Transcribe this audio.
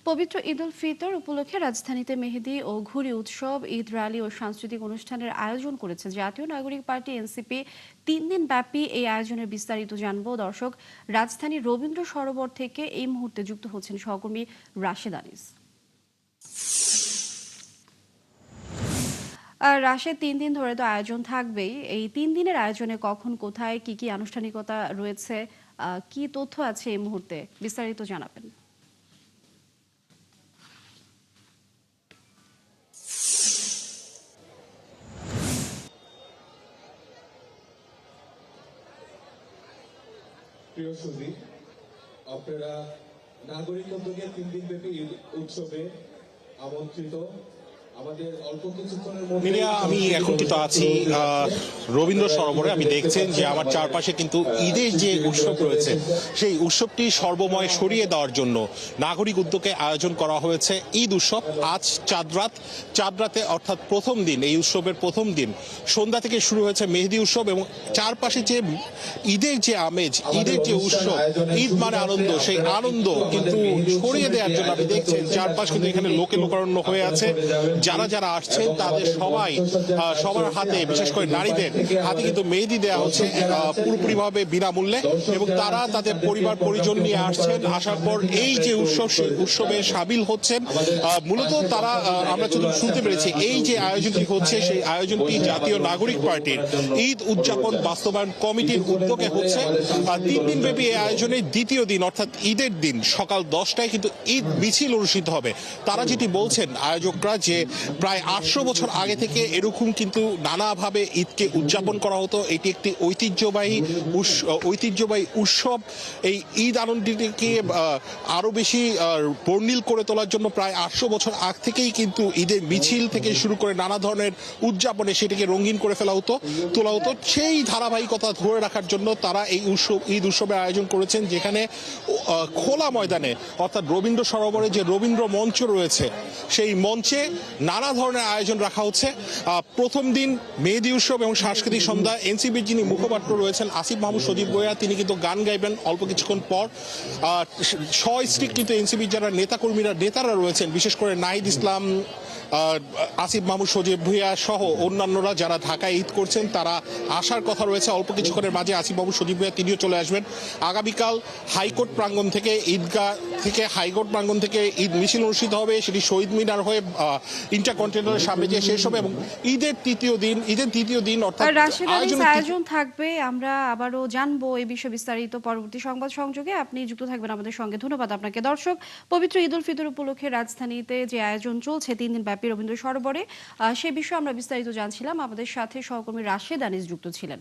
পবিত্র ঈদ উল ফিতর উপলক্ষে রাজধানীতে মেহেদি ও ঘুড়ি উৎসব, ঈদ র্যালি ও সাংস্কৃতিক অনুষ্ঠানের আয়োজন করেছে জাতীয় নাগরিক পার্টি এনসিপি। 3 দিন ব্যাপী এই আয়োজনের বিস্তারিত জানবো দর্শক। রাজধানীর রবীন্দ্র সরোবর থেকে এই মুহূর্তে যুক্ত হচ্ছেন সহকর্মী রাশেদ আনিস। রাশেদ, 3 দিন ধরে তো আয়োজন থাকবেই। এই 3 দিনের আয়োজনে কখন, কোথায়, কি কি আনুষ্ঠানিকতা রয়েছে, কি তথ্য আছে এই মুহূর্তে, বিস্তারিত জানাবেন। প্রিয় সুধী, আপনারা নাগরিক উদ্যোগে 3 দিন ব্যাপী ঈদ উৎসবে আমন্ত্রিত। আমাদের অল্প কিছুক্ষণের মধ্যে আমি এখন কিন্তু আছি রবীন্দ্র সরোবরে। আমি দেখছেন যে আমার চারপাশে কিন্তু ঈদের যে উৎসব রয়েছে সেই উৎসবটি সর্বময় সরিয়ে দেওয়ার জন্য নাগরিক উদ্যোগে আয়োজন করা হয়েছে ঈদ উৎসব। আজ চাঁদরাতে অর্থাৎ প্রথম দিন, এই উৎসবের প্রথম দিন সন্ধ্যা থেকে শুরু হয়েছে মেহেদি উৎসব এবং চারপাশে যে ঈদের যে আমেজ, ঈদের যে উৎসব, ঈদ মানে আনন্দ, সেই আনন্দ কিন্তু ছড়িয়ে দেওয়ার জন্য আপনি দেখছেন চারপাশ কিন্তু এখানে লোকে লোকারণ্য হয়ে আছে। যারা আসছেন তাদের সবার হাতে, বিশেষ করে নারীদের হাতে কিন্তু মেহেদি দেওয়া হচ্ছে পুরোপুরিভাবে বিনামূল্যে এবং তারা তাদের পরিবার পরিজন নিয়ে আসছেন। আসার পর এই যে উৎসব, সেই উৎসবে সামিল হচ্ছেন। মূলত তারা, আমরা শুধু শুনতে পেরেছি, এই যে আয়োজনটি হচ্ছে সেই আয়োজনটি জাতীয় নাগরিক পার্টির ঈদ উদযাপন বাস্তবায়ন কমিটির উদ্যোগে হচ্ছে। 3 দিন ব্যাপী এই আয়োজনের দ্বিতীয় দিন অর্থাৎ ঈদের দিন সকাল 10টায় কিন্তু ঈদ মিছিল অনুষ্ঠিত হবে। তারা যেটি বলছেন আয়োজকরা, যে প্রায় 800 বছর আগে থেকে এরকম কিন্তু নানাভাবে ঈদকে উদযাপন করা হতো। এটি একটি ঐতিহ্যবাহী উৎসব। এই ঈদ আনন্দটিকে আরো বেশি বর্ণিল করে তোলার জন্য প্রায় 800 বছর আগ থেকেই কিন্তু ঈদের মিছিল থেকে শুরু করে নানা ধরনের উদযাপনে সেটিকে রঙিন করে তোলা হতো। সেই ধারাবাহিকতা ধরে রাখার জন্য তারা এই ঈদ উৎসবের আয়োজন করেছেন, যেখানে খোলা ময়দানে অর্থাৎ রবীন্দ্র সরোবরে যে রবীন্দ্র মঞ্চ রয়েছে সেই মঞ্চে নানা ধরনের আয়োজন রাখা হচ্ছে। প্রথম দিন মেহেদি উৎসব এবং সাংস্কৃতিক সন্ধ্যা। এনসিপির যিনি মুখপাত্র রয়েছেন আসিফ মাহমুদ সজীব ভুঁইয়া, তিনি কিন্তু গান গাইবেন অল্প কিছুক্ষণ পর। সস্ত্রীক কিন্তু এনসিপির যারা নেতারা রয়েছেন, বিশেষ করে নাহিদ ইসলাম, আসিফ মাহমুদ সজীব ভুঁইয়া সহ অন্যান্যরা যারা ঢাকায় ঈদ করছেন তারা আসার কথা রয়েছে। অল্প কিছুক্ষণের মাঝে আসিফ মাহমুদ সজীব ভুঁইয়া তিনিও চলে আসবেন। আগামীকাল হাইকোর্ট প্রাঙ্গণ থেকে, ঈদগাহ থেকে, হাইকোর্ট প্রাঙ্গণ থেকে ঈদ মিছিল অনুষ্ঠিত হবে। সেটি শহীদ মিনার হয়ে ইন্টারকন্টিনেন্টালের সামনে যে শেষ হবে এবং ঈদের তৃতীয় দিন অর্থাৎ আয়োজন থাকবে। আমরা আবারও জানবো এই বিষয়ে বিস্তারিত পরবর্তী সংবাদ সংযোগে। আপনি যুক্ত থাকবেন আমাদের সঙ্গে। ধন্যবাদ আপনাকে। দর্শক, পবিত্র ঈদ উল ফিতর উপলক্ষে রাজধানীতে যে আয়োজন চলছে 3 দিন ব্যাপী রবীন্দ্র সরোবরে, সে বিষয়ে আমরা বিস্তারিত জানছিলাম। আমাদের সাথে সহকর্মী রাশেদ আনিস যুক্ত ছিলেন।